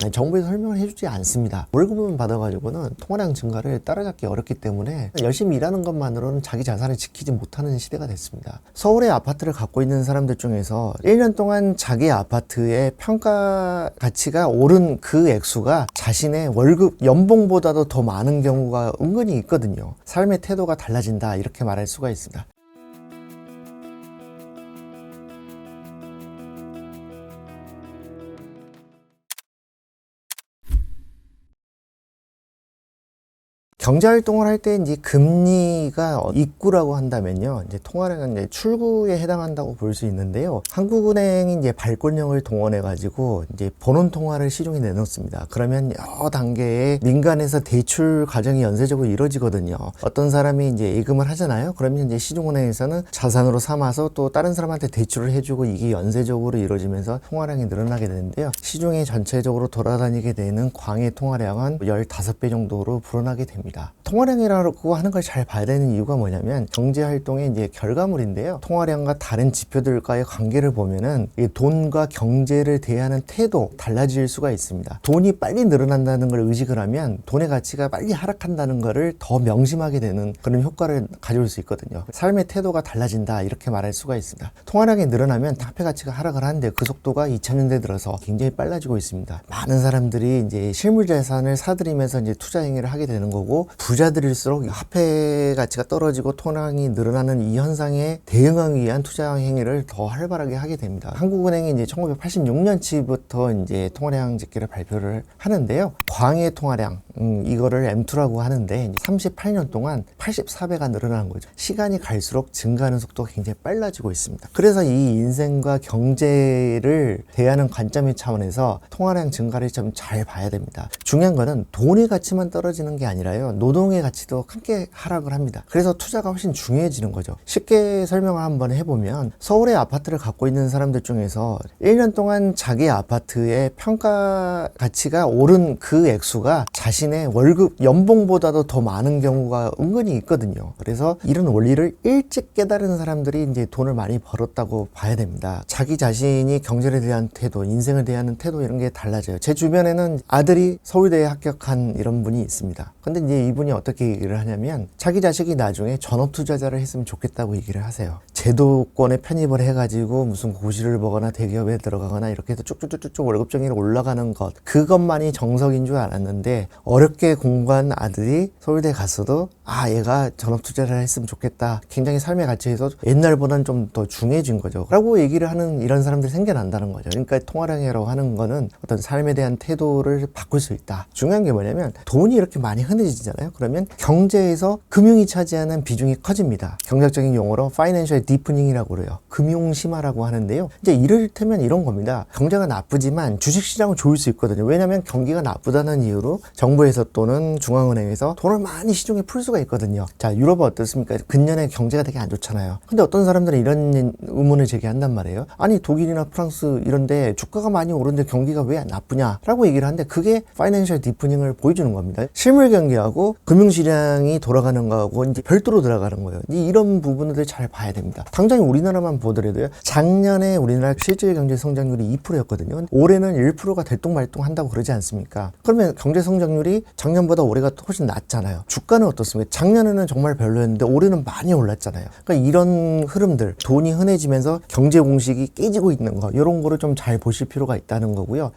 정부에서 설명을 해주지 않습니다. 월급만 받아가지고는 통화량 증가를 따라잡기 어렵기 때문에 열심히 일하는 것만으로는 자기 자산을 지키지 못하는 시대가 됐습니다. 서울의 아파트를 갖고 있는 사람들 중에서 1년 동안 자기 아파트의 평가 가치가 오른 그 액수가 자신의 월급, 연봉보다도 더 많은 경우가 은근히 있거든요. 삶의 태도가 달라진다, 이렇게 말할 수가 있습니다. 경제활동을 할 때 이제 금리가 입구라고 한다면요, 이제 통화량은 이제 출구에 해당한다고 볼 수 있는데요. 한국은행이 이제 발권력을 동원해가지고 이제 본원 통화를 시중에 내놓습니다. 그러면 여러 단계의 민간에서 대출 과정이 연쇄적으로 이루어지거든요. 어떤 사람이 이제 예금을 하잖아요. 그러면 이제 시중은행에서는 자산으로 삼아서 또 다른 사람한테 대출을 해주고 이게 연쇄적으로 이루어지면서 통화량이 늘어나게 되는데요. 시중에 전체적으로 돌아다니게 되는 광의 통화량은 15배 정도로 불어나게 됩니다. 통화량이라고 하는 걸 잘 봐야 되는 이유가 뭐냐면 경제활동의 이제 결과물인데요. 통화량과 다른 지표들과의 관계를 보면은 돈과 경제를 대하는 태도 달라질 수가 있습니다. 돈이 빨리 늘어난다는 걸 의식을 하면 돈의 가치가 빨리 하락한다는 것을 더 명심하게 되는 그런 효과를 가져올 수 있거든요. 삶의 태도가 달라진다, 이렇게 말할 수가 있습니다. 통화량이 늘어나면 화폐 가치가 하락을 하는데 그 속도가 2000년대 들어서 굉장히 빨라지고 있습니다. 많은 사람들이 이제 실물 자산을 사들이면서 이제 투자 행위를 하게 되는 거고, 부자들일수록 화폐 가치가 떨어지고 통화량이 늘어나는 이 현상에 대응하기 위한 투자 행위를 더 활발하게 하게 됩니다. 한국은행이 이제 1986년치부터 이제 통화량 집계를 발표를 하는데요. 광의 통화량, 이거를 M2라고 하는데 38년 동안 84배가 늘어나는 거죠. 시간이 갈수록 증가하는 속도가 굉장히 빨라지고 있습니다. 그래서 이 인생과 경제를 대하는 관점의 차원에서 통화량 증가를 좀 잘 봐야 됩니다. 중요한 거는 돈의 가치만 떨어지는 게 아니라요, 노동의 가치도 함께 하락을 합니다. 그래서 투자가 훨씬 중요해지는 거죠. 쉽게 설명을 한번 해보면 서울의 아파트를 갖고 있는 사람들 중에서 1년 동안 자기 아파트의 평가 가치가 오른 그 액수가 자신의 월급, 연봉보다도 더 많은 경우가 은근히 있거든요. 그래서 이런 원리를 일찍 깨달은 사람들이 이제 돈을 많이 벌었다고 봐야 됩니다. 자기 자신이 경제에 대한 태도, 인생을 대하는 태도, 이런 게 달라져요. 제 주변에는 아들이 서울대에 합격한 이런 분이 있습니다. 근데 이제 이분이 어떻게 얘기를 하냐면 자기 자식이 나중에 전업 투자자를 했으면 좋겠다고 얘기를 하세요. 제도권에 편입을 해가지고 무슨 고시를 보거나 대기업에 들어가거나 이렇게 해서 쭉쭉쭉쭉 월급 정의로 올라가는 것, 그것만이 정석인 줄 알았는데 어렵게 공부한 아들이 서울대 갔어도 얘가 전업 투자를 했으면 좋겠다, 굉장히 삶의 가치에서 옛날보다는 좀 더 중요해진 거죠 라고 얘기를 하는 이런 사람들이 생겨난다는 거죠. 그러니까 통화량이라고 하는 거는 어떤 삶에 대한 태도를 바꿀 수 있다. 중요한 게 뭐냐면 돈이 이렇게 많이 흔해지잖아요. 그러면 경제에서 금융이 차지하는 비중이 커집니다. 경제적인 용어로 Financial Deepening이라고 그래요. 금융 심화라고 하는데요. 이제 이를테면 이런 겁니다. 경제가 나쁘지만 주식시장은 좋을 수 있거든요. 왜냐하면 경기가 나쁘다는 이유로 정부에서 또는 중앙은행에서 돈을 많이 시중에 풀 수가 있거든요. 자, 유럽은 어떻습니까? 근년에 경제가 되게 안 좋잖아요. 근데 어떤 사람들은 이런 의문을 제기한단 말이에요. 아니, 독일이나 프랑스 이런데 주가가 많이 오르는데 경기가 왜 나쁘냐 라고 얘기를 하는데, 그게 파이낸셜 디프닝을 보여주는 겁니다. 실물 경기하고 금융시장이 돌아가는 거하고 이제 별도로 들어가는 거예요. 이런 부분들 잘 봐야 됩니다. 당장 우리나라만 보더라도요, 작년에 우리나라 실질 경제 성장률이 2%였거든요. 올해는 1%가 들똥말똥 한다고 그러지 않습니까? 그러면 경제 성장률이 작년보다 올해가 훨씬 낮잖아요. 주가는 어떻습니까? 작년에는 정말 별로였는데 올해는 많이 올랐잖아요. 그러니까 이런 흐름들, 돈이 흔해지면서 경제 공식이 깨지고 있는 거, 이런 거를 좀 잘 보실 필요가 있다는 거고요.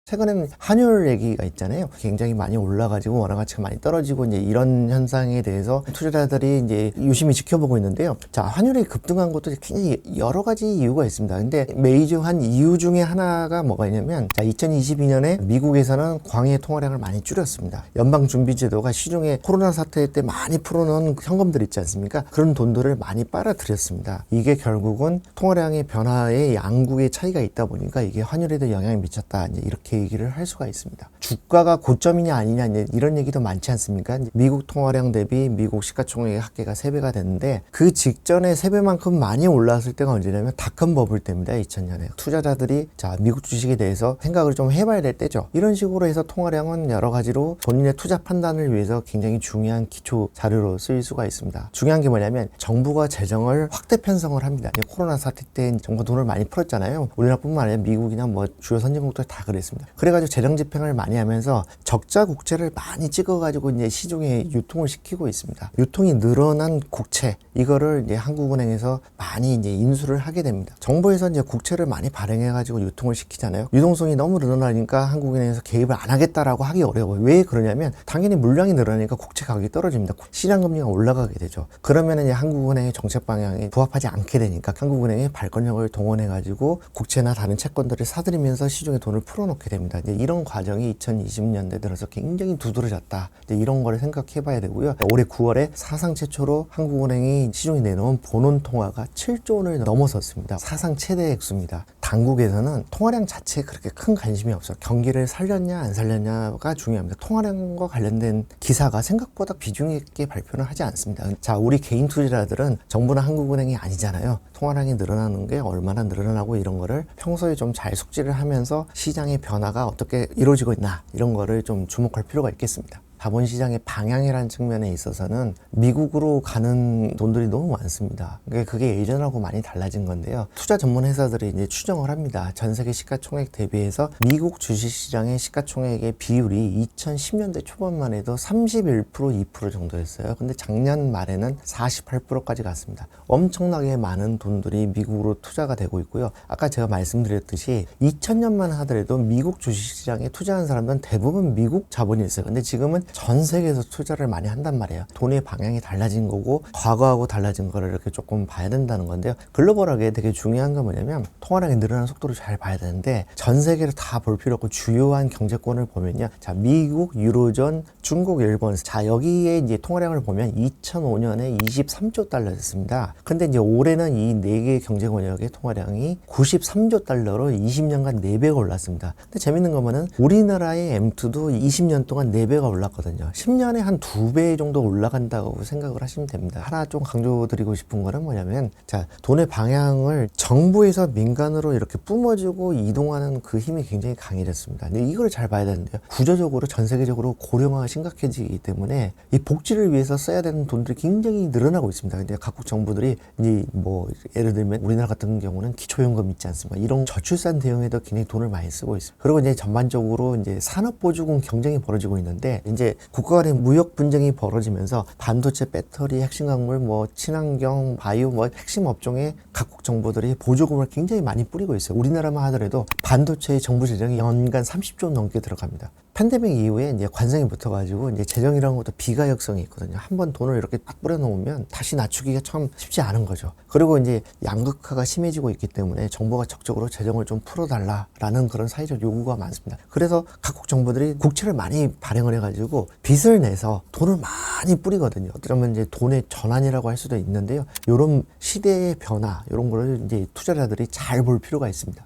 최근에는 환율 얘기가 있잖아요. 굉장히 많이 올라가지고 원화 가치가 많이 떨어지고 이제 이런 현상에 대해서 투자자들이 이제 유심히 지켜보고 있는데요. 자, 환율이 급등한 것도 굉장히 여러 가지 이유가 있습니다. 근데 메이저한 이유 중에 하나가 뭐가 있냐면, 자, 2022년에 미국에서는 광의 통화량을 많이 줄였습니다. 연방준비제도가 시중에 코로나 사태 때 많이 풀어놓은 현금들 있지 않습니까? 그런 돈들을 많이 빨아들였습니다. 이게 결국은 통화량의 변화에 양국의 차이가 있다 보니까 이게 환율에도 영향을 미쳤다, 이제 이렇게 얘기를 할 수가 있습니다. 주가가 고점이냐 아니냐 이런 얘기도 많지 않습니까? 미국 통화량 대비 미국 시가총액의 합계가 3배가 됐는데 그 직전에 3배만큼 많이 올라왔을 때가 언제냐면 닷컴 버블 때입니다. 2000년에 투자자들이 자 미국 주식에 대해서 생각을 좀 해봐야 될 때죠. 이런 식으로 해서 통화량은 여러 가지로 본인의 투자 판단을 위해서 굉장히 중요한 기초 자료로 쓰일 수가 있습니다. 중요한 게 뭐냐면 정부가 재정을 확대 편성을 합니다. 코로나 사태 때 정부가 돈을 많이 풀었잖아요. 우리나라뿐만 아니라 미국이나 뭐 주요 선진국들 다 그랬습니다. 그래가지고 재정 집행을 많이 하면서 적자 국채를 많이 찍어가지고 이제 시중에 유통을 시키고 있습니다. 유통이 늘어난 국채 이거를 이제 한국은행에서 많이 이제 인수를 하게 됩니다. 정부에서 이제 국채를 많이 발행해가지고 유통을 시키잖아요. 유동성이 너무 늘어나니까 한국은행에서 개입을 안 하겠다라고 하기 어려워요. 왜 그러냐면 당연히 물량이 늘어나니까 국채 가격이 떨어집니다. 시장금리가 올라가게 되죠. 그러면 이제 한국은행의 정책 방향에 부합하지 않게 되니까 한국은행이 발권력을 동원해가지고 국채나 다른 채권들을 사들이면서 시중에 돈을 풀어놓게 됩니다. 이제 이런 과정이 2020년대 들어서 굉장히 두드러졌다. 이제 이런 거를 생각해봐야 되고요. 올해 9월에 사상 최초로 한국은행이 시중에 내놓은 본원 통화가 7조 원을 넘어섰습니다. 사상 최대 액수입니다. 당국에서는 통화량 자체에 그렇게 큰 관심이 없어요. 경기를 살렸냐 안 살렸냐가 중요합니다. 통화량과 관련된 기사가 생각보다 비중 있게 발표를 하지 않습니다. 자, 우리 개인 투자자들은 정부나 한국은행이 아니잖아요. 통화량이 늘어나는 게 얼마나 늘어나고 이런 거를 평소에 좀 잘 숙지를 하면서 시장의 변화가 어떻게 이루어지고 있나 이런 거를 좀 주목할 필요가 있겠습니다. 자본시장의 방향이라는 측면에 있어서는 미국으로 가는 돈들이 너무 많습니다. 그게 예전하고 많이 달라진 건데요. 투자 전문 회사들이 이제 추정을 합니다. 전 세계 시가총액 대비해서 미국 주식시장의 시가총액의 비율이 2010년대 초반만 해도 31%, 2% 정도였어요. 근데 작년 말에는 48%까지 갔습니다. 엄청나게 많은 돈들이 미국으로 투자가 되고 있고요. 아까 제가 말씀드렸듯이 2000년만 하더라도 미국 주식시장에 투자한 사람들은 대부분 미국 자본이 있어요. 근데 지금은 전 세계에서 투자를 많이 한단 말이에요. 돈의 방향이 달라진 거고 과거하고 달라진 거를 이렇게 조금 봐야 된다는 건데요. 글로벌하게 되게 중요한 건 뭐냐면 통화량이 늘어나는 속도를 잘 봐야 되는데 전 세계를 다 볼 필요 없고 주요한 경제권을 보면요. 자, 미국, 유로존, 중국, 일본. 자, 여기에 이제 통화량을 보면 2005년에 23조 달러였습니다. 근데 이제 올해는 이 4개 경제 권역의 통화량이 93조 달러로 20년간 4배가 올랐습니다. 근데 재밌는 거는 우리나라의 M2도 20년 동안 4배가 올랐거든요. 10년에 한 2배 정도 올라간다고 생각을 하시면 됩니다. 하나 좀 강조드리고 싶은 거는 뭐냐면 자, 돈의 방향을 정부에서 민간으로 이렇게 뿜어주고 이동하는 그 힘이 굉장히 강해졌습니다. 근데 이걸 잘 봐야 되는데요. 구조적으로 전 세계적으로 고령화가 심각해지기 때문에 이 복지를 위해서 써야 되는 돈들이 굉장히 늘어나고 있습니다. 근데 각국 정부들이 이제 뭐 예를 들면 우리나라 같은 경우는 기초연금 있지 않습니까? 이런 저출산 대응에도 굉장히 돈을 많이 쓰고 있습니다. 그리고 이제 전반적으로 이제 산업보조금 경쟁이 벌어지고 있는데 이제 국가 간의 무역 분쟁이 벌어지면서 반도체, 배터리, 핵심 광물, 뭐 친환경, 바이오, 뭐 핵심 업종에 각국 정부들이 보조금을 굉장히 많이 뿌리고 있어요. 우리나라만 하더라도 반도체의 정부 재정이 연간 30조 원 넘게 들어갑니다. 팬데믹 이후에 이제 관성이 붙어가지고 이제 재정이라는 것도 비가역성이 있거든요. 한번 돈을 이렇게 딱 뿌려놓으면 다시 낮추기가 참 쉽지 않은 거죠. 그리고 이제 양극화가 심해지고 있기 때문에 정부가 적극적으로 재정을 좀 풀어달라라는 그런 사회적 요구가 많습니다. 그래서 각국 정부들이 국채를 많이 발행을 해가지고 빚을 내서 돈을 많이 뿌리거든요. 어쩌면 이제 돈의 전환이라고 할 수도 있는데요. 이런 시대의 변화, 이런 거를 이제 투자자들이 잘 볼 필요가 있습니다.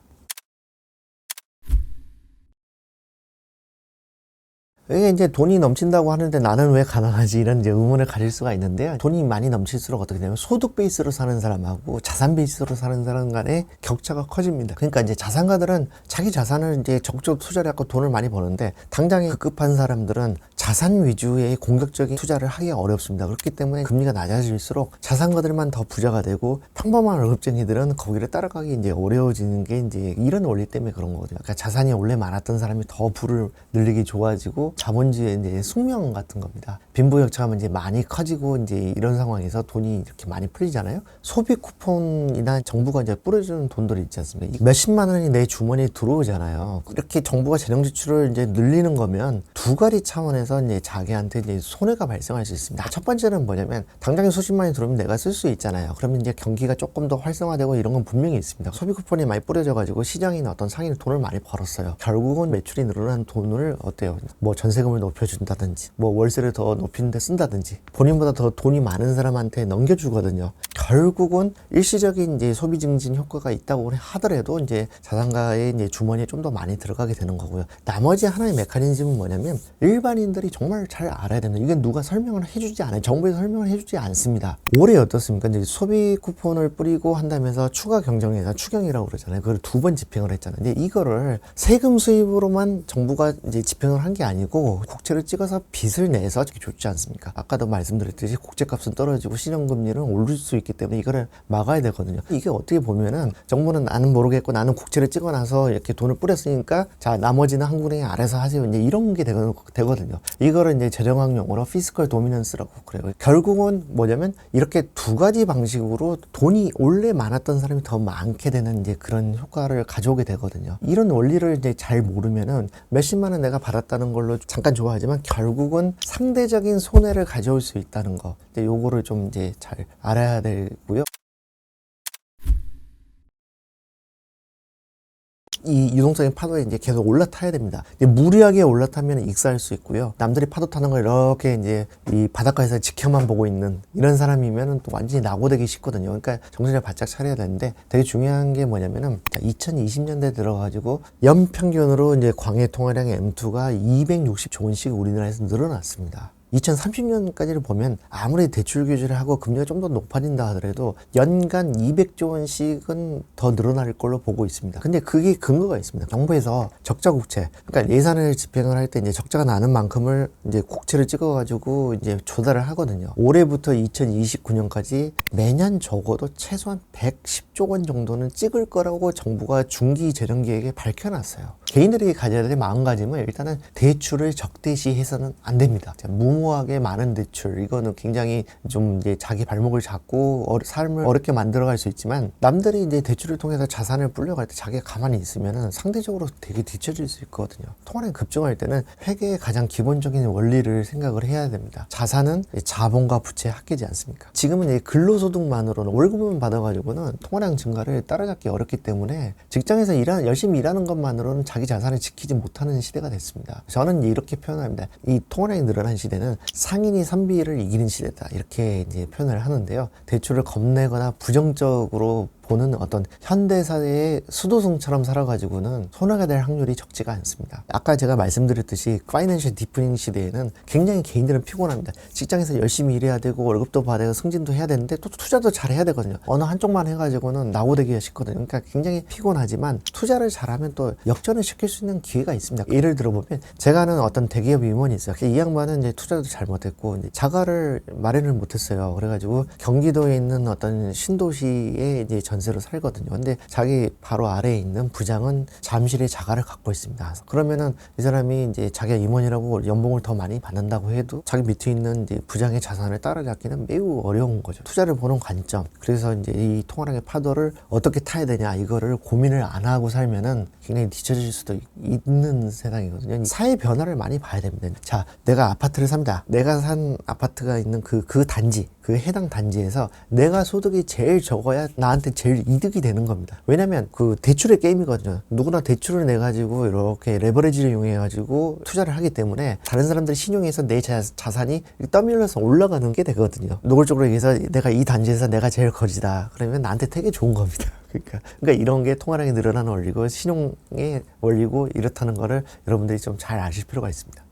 이게 이제 돈이 넘친다고 하는데 나는 왜 가난하지 이런 이제 의문을 가질 수가 있는데요. 돈이 많이 넘칠수록 어떻게 되냐면 소득 베이스로 사는 사람하고 자산 베이스로 사는 사람 간의 격차가 커집니다. 그러니까 이제 자산가들은 자기 자산을 이제 적극적으로 투자를 하고 돈을 많이 버는데 당장에 급급한 사람들은 자산 위주의 공격적인 투자를 하기 어렵습니다. 그렇기 때문에 금리가 낮아질수록 자산가들만 더 부자가 되고 평범한 월급쟁이들은 거기를 따라가기 이제 어려워지는 게 이제 이런 원리 때문에 그런 거거든요. 그러니까 자산이 원래 많았던 사람이 더 부를 늘리기 좋아지고 자본주의의 이제 숙명 같은 겁니다. 빈부격차가 이제 많이 커지고 이제 이런 상황에서 돈이 이렇게 많이 풀리잖아요. 소비 쿠폰이나 정부가 이제 뿌려주는 돈들이 있지 않습니까? 몇십만 원이 내 주머니에 들어오잖아요. 이렇게 정부가 재정 지출을 이제 늘리는 거면 두 가지 차원에서 이제 자기한테 이제 손해가 발생할 수 있습니다. 첫 번째는 뭐냐면 당장에 수십만 원이 들어오면 내가 쓸 수 있잖아요. 그러면 이제 경기가 조금 더 활성화되고 이런 건 분명히 있습니다. 소비 쿠폰이 많이 뿌려져가지고 시장이나 어떤 상인이 돈을 많이 벌었어요. 결국은 매출이 늘어난 돈을 어때요? 뭐 전세금을 높여준다든지 뭐 월세를 더 높이는 데 쓴다든지 본인보다 더 돈이 많은 사람한테 넘겨주거든요. 결국은 일시적인 이제 소비 증진 효과가 있다고 하더라도 이제 자산가의 이제 주머니에 좀 더 많이 들어가게 되는 거고요. 나머지 하나의 메커니즘은 뭐냐면 일반인들이 정말 잘 알아야 됩니다. 이게 누가 설명을 해주지 않아요. 정부에서 설명을 해주지 않습니다. 올해 어떻습니까? 이제 소비 쿠폰을 뿌리고 한다면서 추가 경정에서 추경이라고 그러잖아요. 그걸 2번 집행을 했잖아요. 근데 이거를 세금 수입으로만 정부가 이제 집행을 한 게 아니고 국채를 찍어서 빚을 내서 좋지 않습니까? 아까도 말씀드렸듯이 국채값은 떨어지고 실현금리는 오를 수 있기 때문에 이거를 막아야 되거든요. 이게 어떻게 보면은 정부는 나는 모르겠고 나는 국채를 찍어놔서 이렇게 돈을 뿌렸으니까 자 나머지는 한국은행이 알아서 하세요. 이제 이런 게 되거든요. 이거를 이제 재정학 용어로 피스컬 도미넌스라고 그래요. 결국은 뭐냐면 이렇게 두 가지 방식으로 돈이 원래 많았던 사람이 더 많게 되는 이제 그런 효과를 가져오게 되거든요. 이런 원리를 이제 잘 모르면은 몇십만 원 내가 받았다는 걸로 잠깐 좋아하지만 결국은 상대적인 손해를 가져올 수 있다는 거. 이제 요거를 좀 이제 잘 알아야 되고요. 이 유동성의 파도에 이제 계속 올라타야 됩니다. 무리하게 올라타면 익사할 수 있고요. 남들이 파도 타는 걸 이렇게 이제 이 바닷가에서 지켜만 보고 있는 이런 사람이면 또 완전히 낙오되기 쉽거든요. 그러니까 정신을 바짝 차려야 되는데 되게 중요한 게 뭐냐면은 2020년대 들어가지고 연평균으로 이제 광해 통화량의 M2가 260조 원씩 우리나라에서 늘어났습니다. 2030년까지를 보면 아무리 대출 규제를 하고 금리가 좀 더 높아진다 하더라도 연간 200조 원씩은 더 늘어날 걸로 보고 있습니다. 근데 그게 근거가 있습니다. 정부에서 적자 국채, 그러니까 예산을 집행을 할 때 이제 적자가 나는 만큼을 이제 국채를 찍어가지고 이제 조달을 하거든요. 올해부터 2029년까지 매년 적어도 최소한 110조 원 정도는 찍을 거라고 정부가 중기 재정 계획에 밝혀놨어요. 개인들이 가져야 될 마음가짐은 일단은 대출을 적대시해서는 안 됩니다. 무모하게 많은 대출, 이거는 굉장히 좀 이제 자기 발목을 잡고 삶을 어렵게 만들어갈 수 있지만 남들이 이제 대출을 통해서 자산을 불려갈 때 자기가 가만히 있으면은 상대적으로 되게 뒤처질 수 있거든요. 통화량이 급증할 때는 회계의 가장 기본적인 원리를 생각을 해야 됩니다. 자산은 자본과 부채에 합계지 않습니까? 지금은 근로소득만으로는 월급만 받아가지고는 통화량 증가를 따라잡기 어렵기 때문에 직장에서 열심히 일하는 것만으로는 자기 자산을 지키지 못하는 시대가 됐습니다. 저는 이렇게 표현합니다. 이 통화량이 늘어난 시대는 상인이 선비를 이기는 시대다. 이렇게 이제 표현을 하는데요. 대출을 겁내거나 부정적으로 보는 어떤 현대사회의 수도승처럼 살아가지고는 손해가 될 확률이 적지가 않습니다. 아까 제가 말씀드렸듯이 파이낸셜 디프닝 시대에는 굉장히 개인들은 피곤합니다. 직장에서 열심히 일해야 되고 월급도 받아야 승진도 해야 되는데 또 투자도 잘 해야 되거든요. 어느 한쪽만 해가지고는 낙오되기가 쉽거든요. 그러니까 굉장히 피곤하지만 투자를 잘하면 또 역전을 시킬 수 있는 기회가 있습니다. 예를 들어보면 제가 아는 어떤 대기업 임원이 있어요. 이 양반은 이제 투자도 잘못했고 이제 자가를 마련을 못했어요. 그래가지고 경기도에 있는 어떤 신도시에 이제 전세로 살거든요. 근데 자기 바로 아래에 있는 부장은 잠실에 자가를 갖고 있습니다. 그러면은 이 사람이 이제 자기가 임원이라고 연봉을 더 많이 받는다고 해도 자기 밑에 있는 이제 부장의 자산을 따라잡기는 매우 어려운 거죠. 투자를 보는 관점. 그래서 이제 이 통화량의 파도를 어떻게 타야 되냐 이거를 고민을 안 하고 살면은 굉장히 뒤처질 수도 있는 세상이거든요. 사회 변화를 많이 봐야 됩니다. 자, 내가 아파트를 삽니다. 내가 산 아파트가 있는 그 단지, 그 해당 단지에서 내가 소득이 제일 적어야 나한테 제일 이득이 되는 겁니다. 왜냐면 그 대출의 게임이거든요. 누구나 대출을 내가지고 이렇게 레버리지를 이용해가지고 투자를 하기 때문에 다른 사람들이 신용해서 내 자산이 떠밀려서 올라가는 게 되거든요. 노골적으로 얘기해서 내가 이 단지에서 내가 제일 거지다. 그러면 나한테 되게 좋은 겁니다. 그러니까 이런 게 통화량이 늘어나는 원리고 신용의 원리고 이렇다는 거를 여러분들이 좀 잘 아실 필요가 있습니다.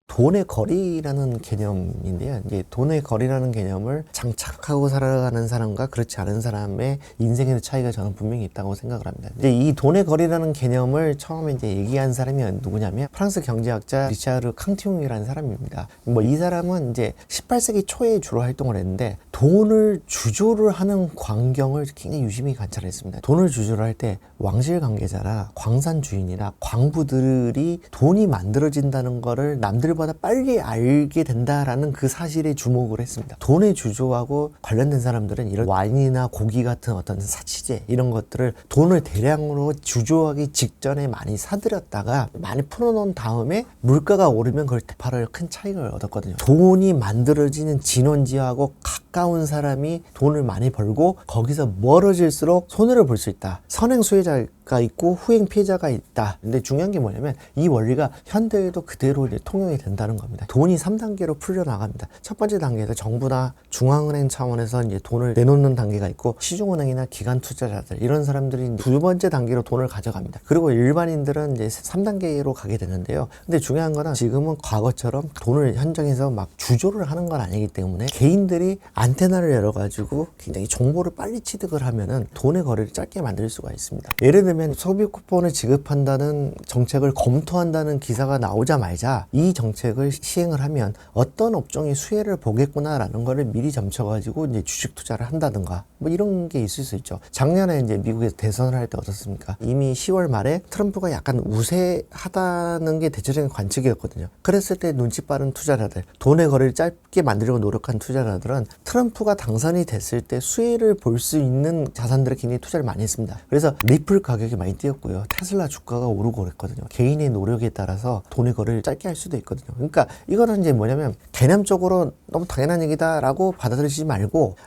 돈의 거리라는 개념인데요. 이제 돈의 거리라는 개념을 장착하고 살아가는 사람과 그렇지 않은 사람의 인생의 차이가 저는 분명히 있다고 생각을 합니다. 이제 이 돈의 거리라는 개념을 처음에 이제 얘기한 사람이 누구냐면 프랑스 경제학자 리샤르 캉티옹이라는 사람입니다. 이 사람은 이제 18세기 초에 주로 활동을 했는데 돈을 주조를 하는 광경을 굉장히 유심히 관찰했습니다. 돈을 주조를 할 때 왕실 관계자나 광산 주인이나 광부들이 돈이 만들어진다는 거를 남들보다 빨리 알게 된다라는 그 사실에 주목을 했습니다. 돈의 주조하고 관련된 사람들은 이런 와인이나 고기 같은 어떤 사치제 이런 것들을 돈을 대량으로 주조하기 직전에 많이 사들였다가 많이 풀어놓은 다음에 물가가 오르면 그걸 되팔을 큰 차익을 얻었거든요. 돈이 만들어지는 진원지하고 가까운 사람이 돈을 많이 벌고 거기서 멀어질수록 손해를 볼 수 있다. 선행 수혜자가 있고 후행 피해자가 있다. 근데 중요한 게 뭐냐면 이 원리가 현대에도 그대로 이제 통용이 된다. 간다는 겁니다. 돈이 3단계로 풀려나갑니다. 첫 번째 단계에서 정부나 중앙은행 차원에서 이제 돈을 내놓는 단계가 있고, 시중은행이나 기관 투자자들, 이런 사람들이 이제 두 번째 단계로 돈을 가져갑니다. 그리고 일반인들은 이제 3단계로 가게 되는데요. 근데 중요한 거는 지금은 과거처럼 돈을 현장에서 막 주조를 하는 건 아니기 때문에 개인들이 안테나를 열어가지고 굉장히 정보를 빨리 취득을 하면은 돈의 거래를 짧게 만들 수가 있습니다. 예를 들면 소비 쿠폰을 지급한다는 정책을 검토한다는 기사가 나오자마자 이 정책을 시행을 하면 어떤 업종이 수혜를 보겠구나라는 거를 미리 점쳐가지고 이제 주식 투자를 한다든가 뭐 이런 게 있을 수 있죠. 작년에 이제 미국에서 대선을 할 때 어떻습니까? 이미 10월 말에 트럼프가 약간 우세하다는 게 대체적인 관측이었거든요. 그랬을 때 눈치 빠른 투자자들, 돈의 거래를 짧게 만들려고 노력한 투자자들은 트럼프가 당선이 됐을 때 수혜를 볼 수 있는 자산들에 굉장히 투자를 많이 했습니다. 그래서 리플 가격이 많이 뛰었고요. 테슬라 주가가 오르고 그랬거든요. 개인의 노력에 따라서 돈의 거래를 짧게 할 수도 있거든요. 그러니까 이거는 이제 뭐냐면 개념적으로 너무 당연한 얘기다라고 받아들이지 말고,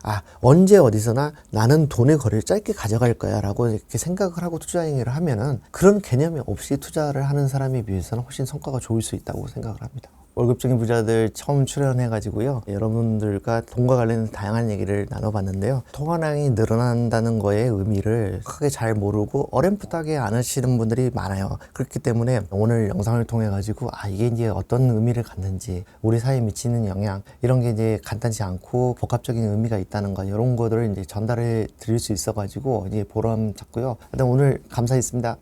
언제 어디서나 나는 돈의 거래를 짧게 가져갈 거야 라고 이렇게 생각을 하고 투자 행위를 하면은 그런 개념이 없이 투자를 하는 사람에 비해서는 훨씬 성과가 좋을 수 있다고 생각을 합니다. 월급적인 부자들 처음 출연해가지고요, 여러분들과 돈과 관련된 다양한 얘기를 나눠봤는데요. 통화량이 늘어난다는 거의 의미를 크게 잘 모르고 어렴풋하게 안 하시는 분들이 많아요. 그렇기 때문에 오늘 영상을 통해 가지고 이게 이제 어떤 의미를 갖는지, 우리 사회에 미치는 영향, 이런 게 이제 간단치 않고 복합적인 의미가 있다는 거, 이런 것들을 이제 전달해 드릴 수 있어가지고 이제 보람 잡고요. 일단 오늘 감사했습니다.